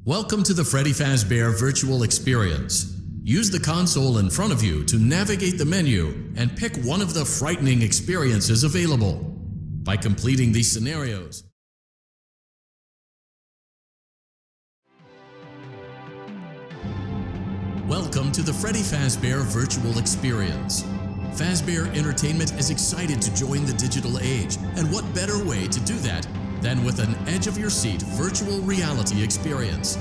Welcome to the Freddy Fazbear Virtual Experience. Use the console in front of you to navigate the menu and pick one of the frightening experiences available. By completing these scenarios, welcome to the Freddy Fazbear Virtual Experience. Fazbear Entertainment is excited to join the digital age, and what better way to do that than with an edge-of-your-seat virtual reality experience.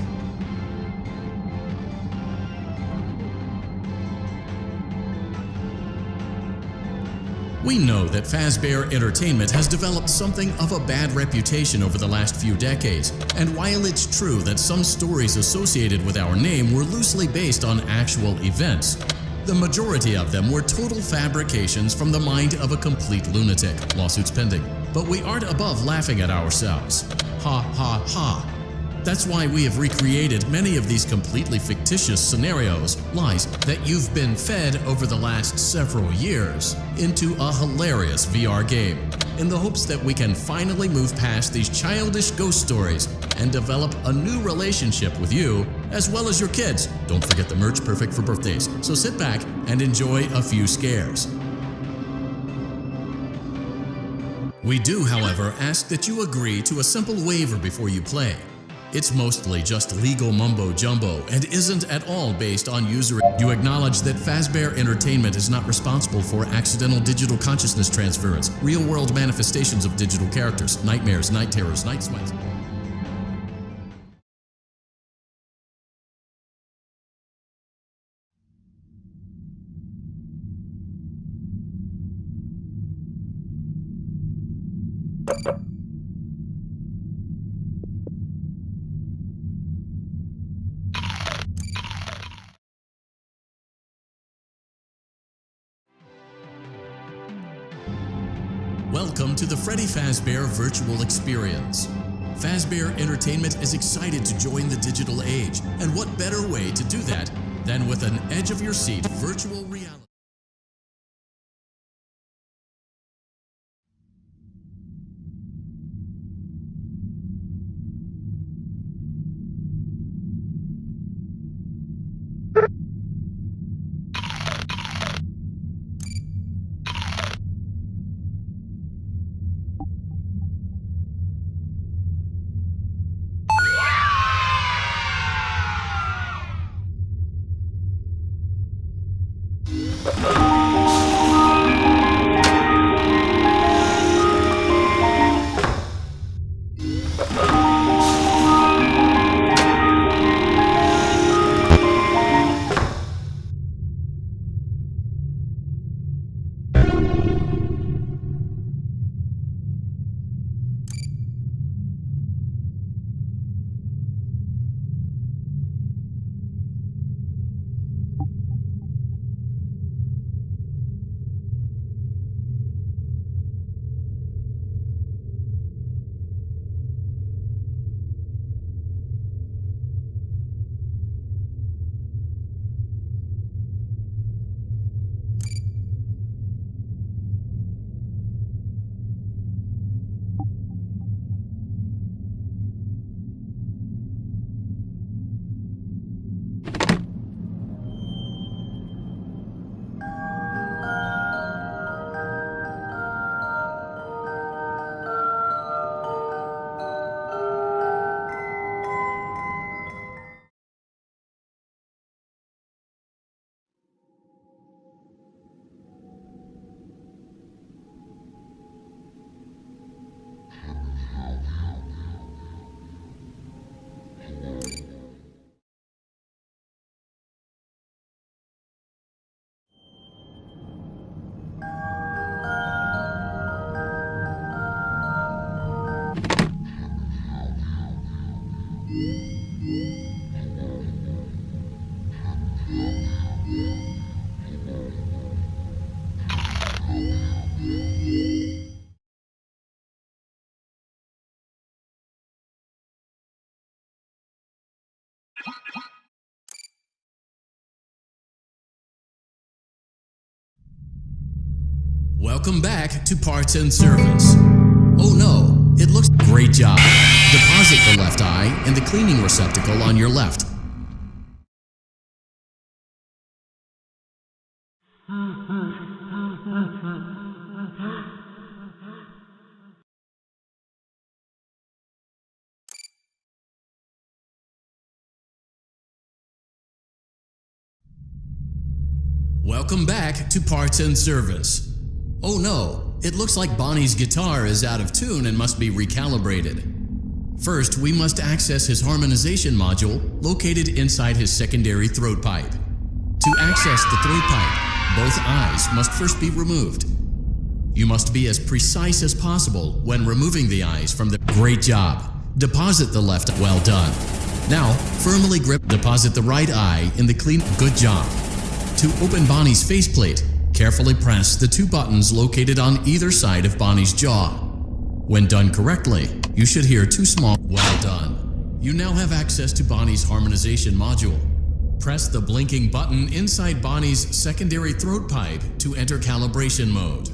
We know that Fazbear Entertainment has developed something of a bad reputation over the last few decades, and while it's true that some stories associated with our name were loosely based on actual events, the majority of them were total fabrications from the mind of a complete lunatic. Lawsuits pending. But we aren't above laughing at ourselves. Ha ha ha. That's why we have recreated many of these completely fictitious scenarios, lies that you've been fed over the last several years, into a hilarious VR game, in the hopes that we can finally move past these childish ghost stories and develop a new relationship with you, as well as your kids. Don't forget the merch, perfect for birthdays. So sit back and enjoy a few scares. We do, however, ask that you agree to a simple waiver before you play. It's mostly just legal mumbo-jumbo and isn't at all based on user. You acknowledge that Fazbear Entertainment is not responsible for accidental digital consciousness transference, real-world manifestations of digital characters, nightmares, night terrors, night sweats. Welcome to the Freddy Fazbear Virtual Experience. Fazbear Entertainment is excited to join the digital age, and what better way to do that than with an edge-of-your-seat virtual reality. Welcome back to Parts and Service. Oh no, it looks great job. Deposit the left eye in the cleaning receptacle on your left. Welcome back to Parts and Service. Oh no, it looks like Bonnie's guitar is out of tune and must be recalibrated. First, we must access his harmonization module located inside his secondary throat pipe. To access the throat pipe, both eyes must first be removed. You must be as precise as possible when removing the eyes from the... Great job! Deposit the left eye. Well done. Now, firmly grip. Deposit the right eye in the clean... Good job. To open Bonnie's faceplate, carefully press the two buttons located on either side of Bonnie's jaw. When done correctly, you should hear two small... Well done. You now have access to Bonnie's harmonization module. Press the blinking button inside Bonnie's secondary throat pipe to enter calibration mode.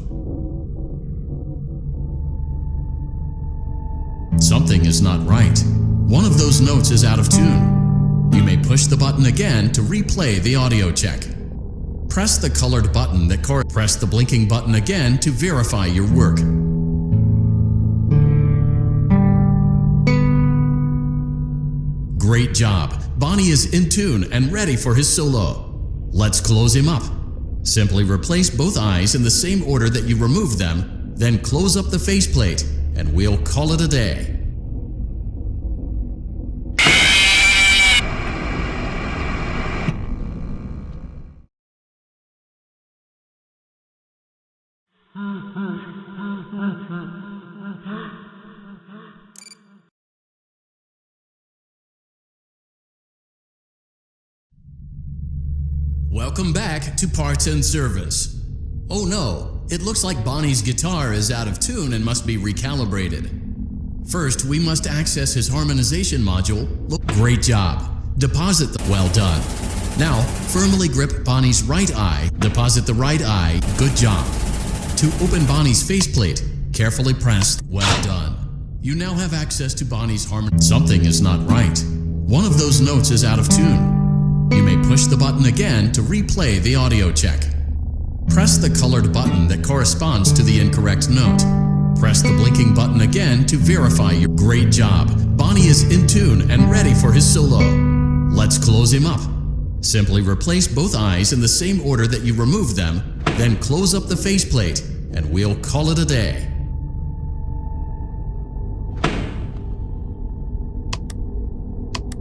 Something is not right. One of those notes is out of tune. You may push the button again to replay the audio check. Press the colored button that press the blinking button again to verify your work. Great job! Bonnie is in tune and ready for his solo. Let's close him up. Simply replace both eyes in the same order that you removed them, then close up the faceplate, and we'll call it a day. Welcome back to Parts and Service. Oh no, it looks like Bonnie's guitar is out of tune and must be recalibrated. First, we must access his harmonization module. Great job. Deposit the... Well done. Now, firmly grip Bonnie's right eye. Deposit the right eye. Good job. To open Bonnie's faceplate, carefully press... Well done. You now have access to Bonnie's harmony. Something is not right. One of those notes is out of tune. You may push the button again to replay the audio check. Press the colored button that corresponds to the incorrect note. Press the blinking button again to verify your... Great job! Bonnie is in tune and ready for his solo. Let's close him up. Simply replace both eyes in the same order that you removed them, then close up the faceplate, and we'll call it a day.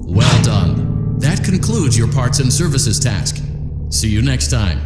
Well done! That concludes your Parts and Services task. See you next time.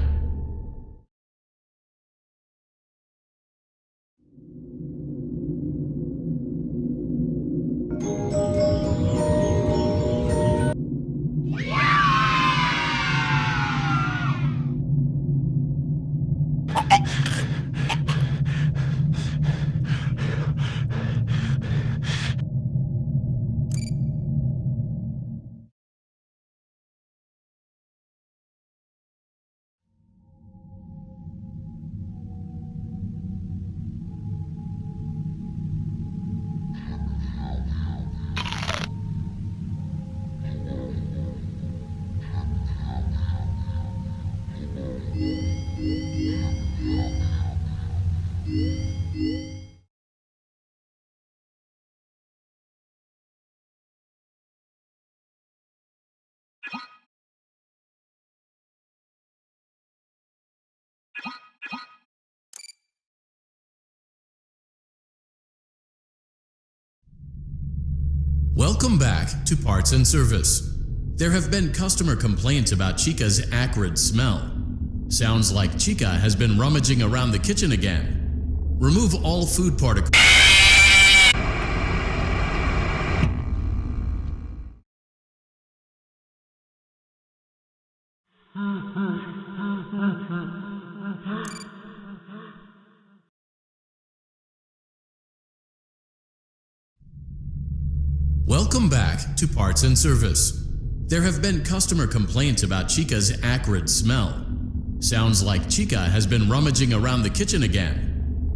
Welcome back to Parts and Service. There have been customer complaints about Chica's acrid smell. Sounds like Chica has been rummaging around the kitchen again. Remove all food particles. Welcome back to Parts and Service. There have been customer complaints about Chica's acrid smell. Sounds like Chica has been rummaging around the kitchen again.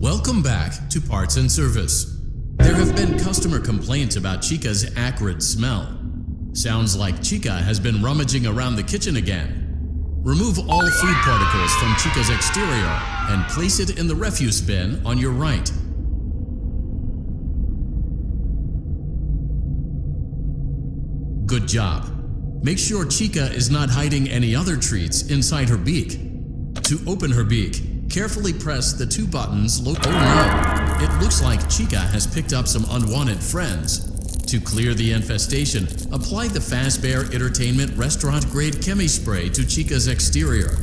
Welcome back to Parts and Service. There have been customer complaints about Chica's acrid smell. Sounds like Chica has been rummaging around the kitchen again. Remove all food particles from Chica's exterior and place it in the refuse bin on your right. Good job. Make sure Chica is not hiding any other treats inside her beak. To open her beak, carefully press the two buttons. Oh no! It looks like Chica has picked up some unwanted friends. To clear the infestation, apply the Fazbear Entertainment Restaurant Grade Chemi Spray to Chica's exterior.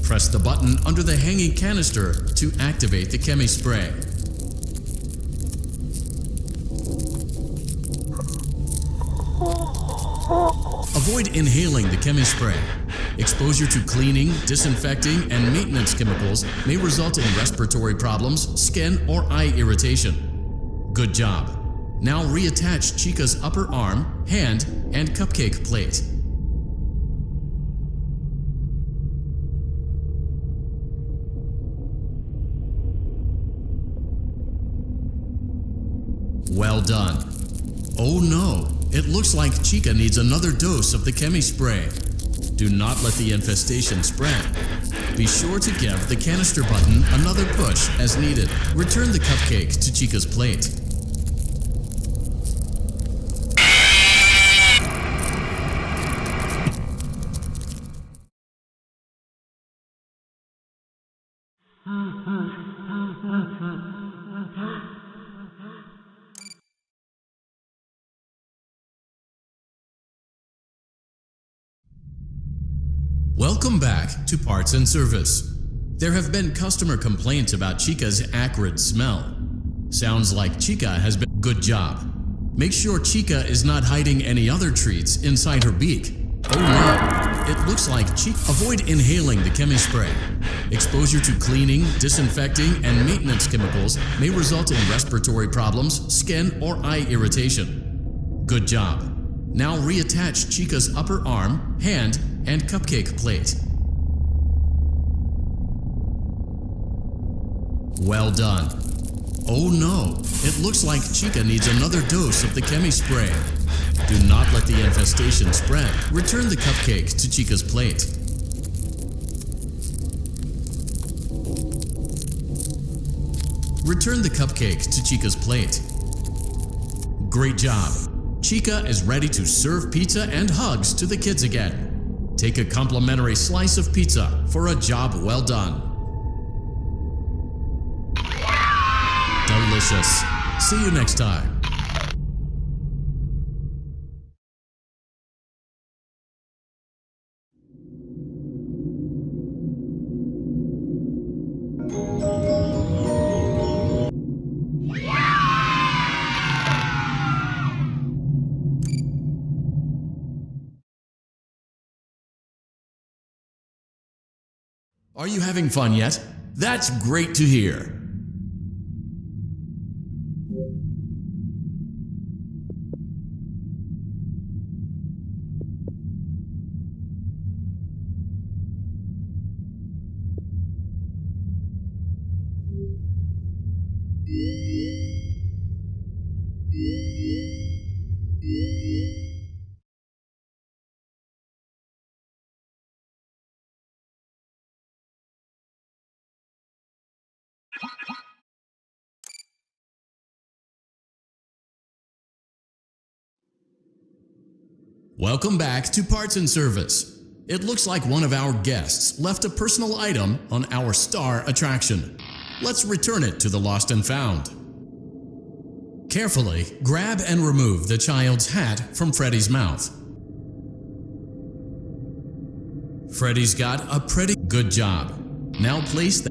Press the button under the hanging canister to activate the Chemi Spray. Avoid inhaling the Chemi Spray. Exposure to cleaning, disinfecting, and maintenance chemicals may result in respiratory problems, skin, or eye irritation. Good job. Now reattach Chica's upper arm, hand, and cupcake plate. Well done. Oh no, it looks like Chica needs another dose of the Chemi Spray. Do not let the infestation spread. Be sure to give the canister button another push as needed. Return the cupcake to Chica's plate. Welcome back to Parts and Service. There have been customer complaints about Chica's acrid smell. Sounds like Chica has been... Good job. Make sure Chica is not hiding any other treats inside her beak. Oh no, it looks like Chica... Avoid inhaling the Chemi Spray. Exposure to cleaning, disinfecting, and maintenance chemicals may result in respiratory problems, skin, or eye irritation. Good job. Now reattach Chica's upper arm, hand, and cupcake plate. Well done. Oh no, it looks like Chica needs another dose of the Chemi Spray. Do not let the infestation spread. Return the cupcake to Chica's plate. Return the cupcake to Chica's plate. Great job. Chica is ready to serve pizza and hugs to the kids again. Take a complimentary slice of pizza for a job well done. Delicious. See you next time. Are you having fun yet? That's great to hear. Welcome back to Parts and Service. It looks like one of our guests left a personal item on our star attraction. Let's return it to the lost and found. Carefully grab and remove the child's hat from Freddy's mouth. Freddy's got a pretty good job. Now place the...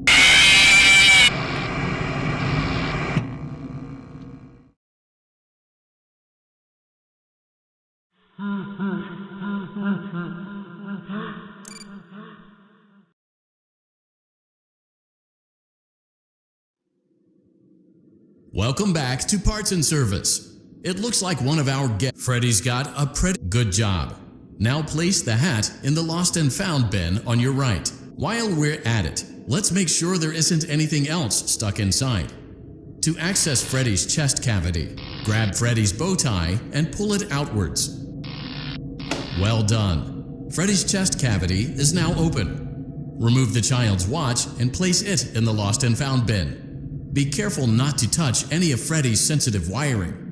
Welcome back to Parts and Service. It looks like one of our guests... Freddy's got a pretty good job. Now place the hat in the lost and found bin on your right. While we're at it, let's make sure there isn't anything else stuck inside. To access Freddy's chest cavity, grab Freddy's bow tie and pull it outwards. Well done. Freddy's chest cavity is now open. Remove the child's watch and place it in the lost and found bin. Be careful not to touch any of Freddy's sensitive wiring.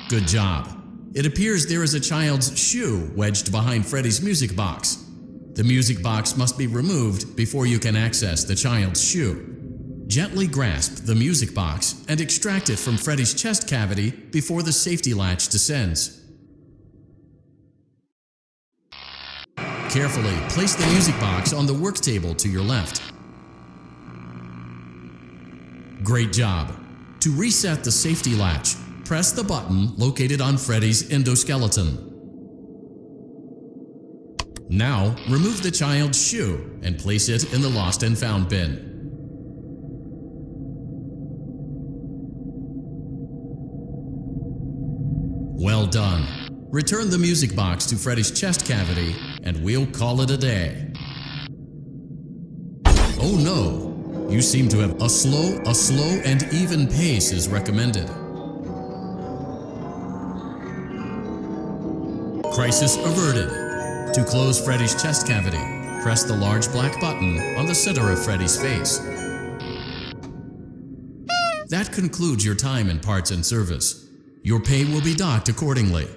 Good job. It appears there is a child's shoe wedged behind Freddy's music box. The music box must be removed before you can access the child's shoe. Gently grasp the music box and extract it from Freddy's chest cavity before the safety latch descends. Carefully place the music box on the work table to your left. Great job. To reset the safety latch, press the button located on Freddy's endoskeleton. Now, remove the child's shoe and place it in the lost and found bin. Well done. Return the music box to Freddy's chest cavity and we'll call it a day. Oh no! You seem to have a slow and even pace is recommended. Crisis averted. To close Freddy's chest cavity, press the large black button on the center of Freddy's face. That concludes your time in parts and service. Your pay will be docked accordingly.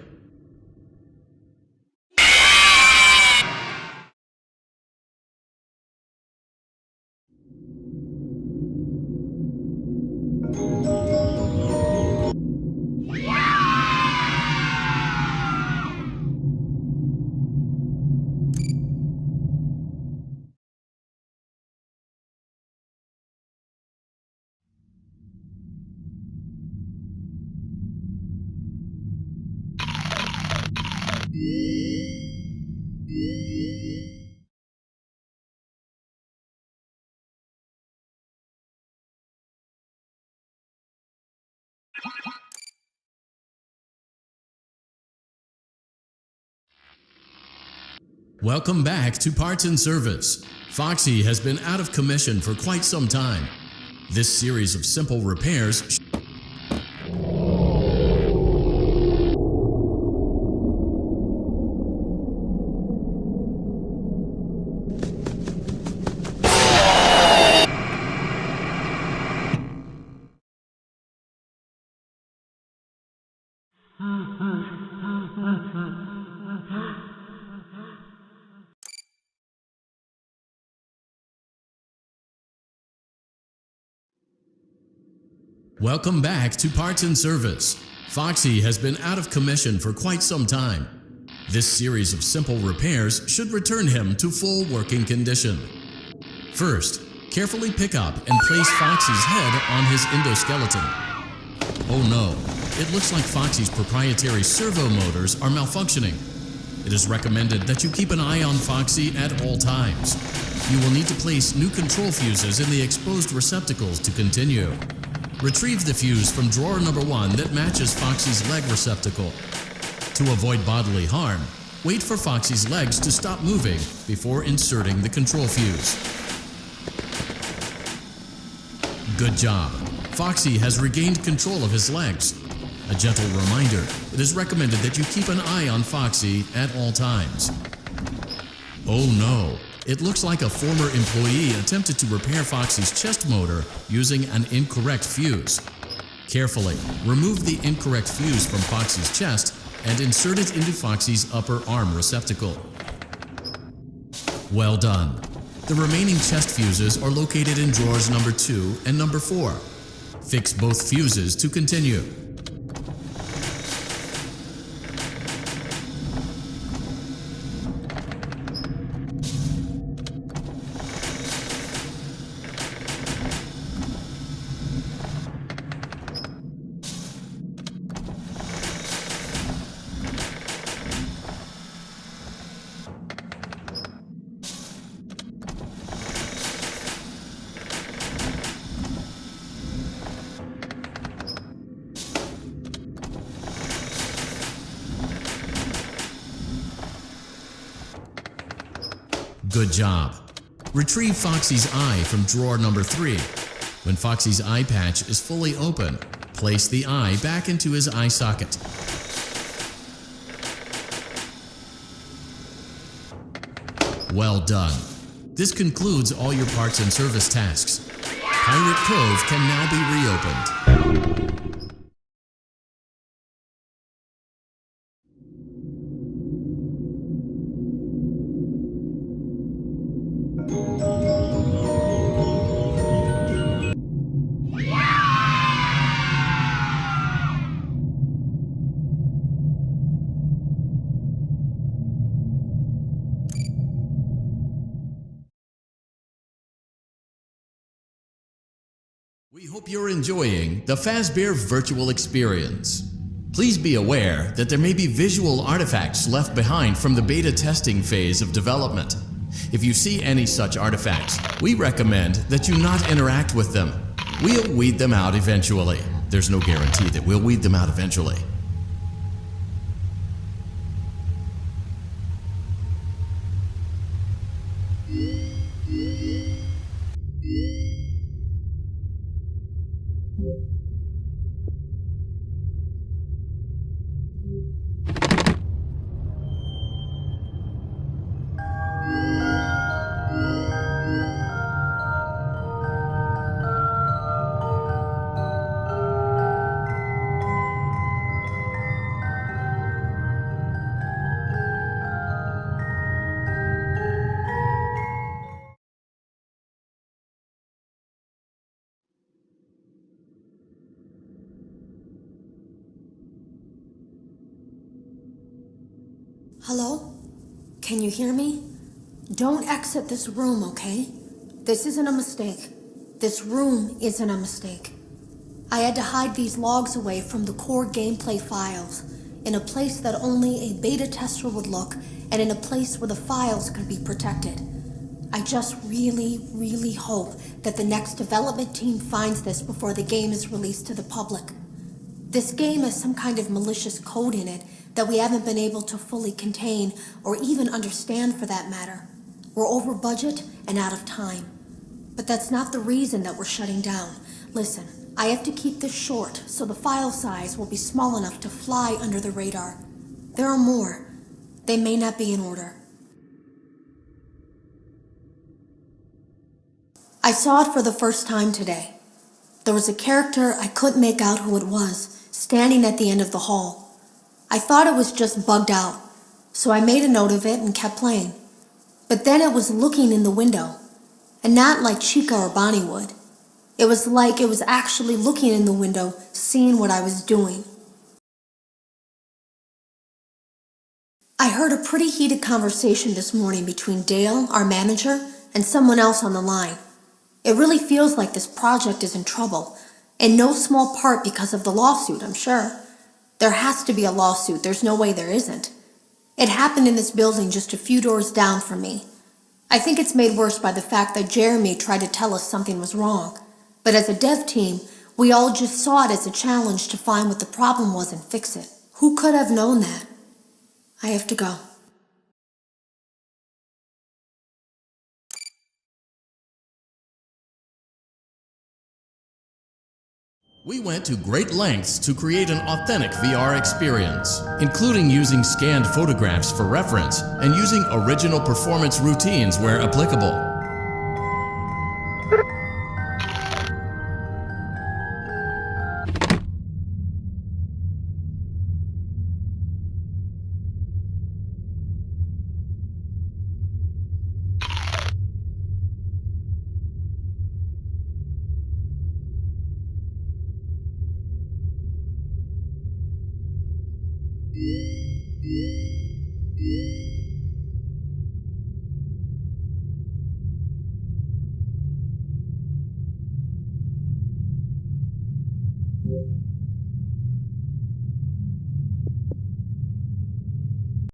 Welcome back to Parts and Service. Foxy has been out of commission for quite some time. This series of simple repairs Welcome back to Parts and Service. Foxy has been out of commission for quite some time. This series of simple repairs should return him to full working condition. First, carefully pick up and place Foxy's head on his endoskeleton. Oh no, it looks like Foxy's proprietary servo motors are malfunctioning. It is recommended that you keep an eye on Foxy at all times. You will need to place new control fuses in the exposed receptacles to continue. Retrieve the fuse from drawer number 1 that matches Foxy's leg receptacle. To avoid bodily harm, wait for Foxy's legs to stop moving before inserting the control fuse. Good job. Foxy has regained control of his legs. A gentle reminder, it is recommended that you keep an eye on Foxy at all times. Oh no! It looks like a former employee attempted to repair Foxy's chest motor using an incorrect fuse. Carefully, remove the incorrect fuse from Foxy's chest and insert it into Foxy's upper arm receptacle. Well done. The remaining chest fuses are located in drawers number 2 and number 4. Fix both fuses to continue. Good job. Retrieve Foxy's eye from drawer number 3. When Foxy's eye patch is fully open, place the eye back into his eye socket. Well done. This concludes all your parts and service tasks. Pirate Cove can now be reopened. We hope you're enjoying the Fazbear virtual experience. Please be aware that there may be visual artifacts left behind from the beta testing phase of development. If you see any such artifacts, we recommend that you not interact with them. We'll weed them out eventually. There's no guarantee that we'll weed them out eventually. Hello? Can you hear me? Don't exit this room, okay? This isn't a mistake. This room isn't a mistake. I had to hide these logs away from the core gameplay files, in a place that only a beta tester would look, and in a place where the files could be protected. I just really hope that the next development team finds this before the game is released to the public. This game has some kind of malicious code in it that we haven't been able to fully contain or even understand for that matter. We're over budget and out of time. But that's not the reason that we're shutting down. Listen, I have to keep this short so the file size will be small enough to fly under the radar. There are more. They may not be in order. I saw it for the first time today. There was a character I couldn't make out who it was, standing at the end of the hall. I thought it was just bugged out, so I made a note of it and kept playing. But then it was looking in the window, and not like Chica or Bonnie would. It was like it was actually looking in the window, seeing what I was doing. I heard a pretty heated conversation this morning between Dale, our manager, and someone else on the line. It really feels like this project is in trouble, in no small part because of the lawsuit, I'm sure. There has to be a lawsuit, there's no way there isn't. It happened in this building just a few doors down from me. I think it's made worse by the fact that Jeremy tried to tell us something was wrong. But as a dev team, we all just saw it as a challenge to find what the problem was and fix it. Who could have known that? I have to go. We went to great lengths to create an authentic VR experience, including using scanned photographs for reference and using original performance routines where applicable.